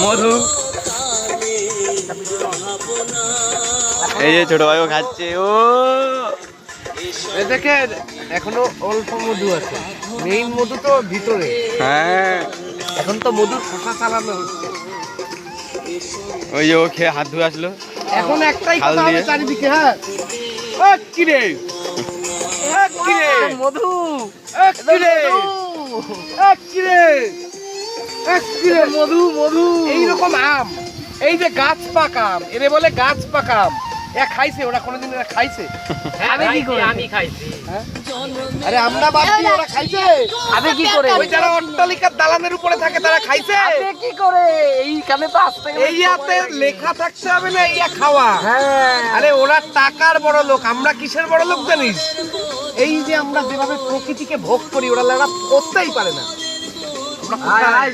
মধু এই যে ছোট ভাইও খাচ্ছে। ও দেখেন এখনো অল্প মধু আছে, মেইন মধু তো ভিতরে। হ্যাঁ এখন তো মধুর খোসা চালানো হচ্ছে। ওই যে ও খেয়ে হাত ধুয়ে আসলো। এখন একটাই খাল কথা হবে দিয়ে। চারিদিকে, হ্যাঁ কি রে মধু মধু মধু এইরকম আম, এই যে গাছ পাকা আম, এরে বলে গাছ পাকা আম। খাইছে ওরা কোনোদিন? এরা খাইছে? আমি কি করে? আমি খাইছি। আরে আমরা বাদ দিয়ে ওরা খাইছে? আমি কি করে? ওই যারা অট্টালিকার দালানের উপরে থাকে তারা খাইছে? আমি কি করে? এইখানে তো আসতে গেলে এই হাতে লেখা থাকতে হবে না ইয়া খাওয়া। হ্যাঁ আরে ওরা টাকার বড় লোক, আমরা কিসের বড় লোক জানিস? এই যে আমরা যেভাবে প্রকৃতিকে ভোগ করি ওরা করতেই পারে না। আমরা কোথায়?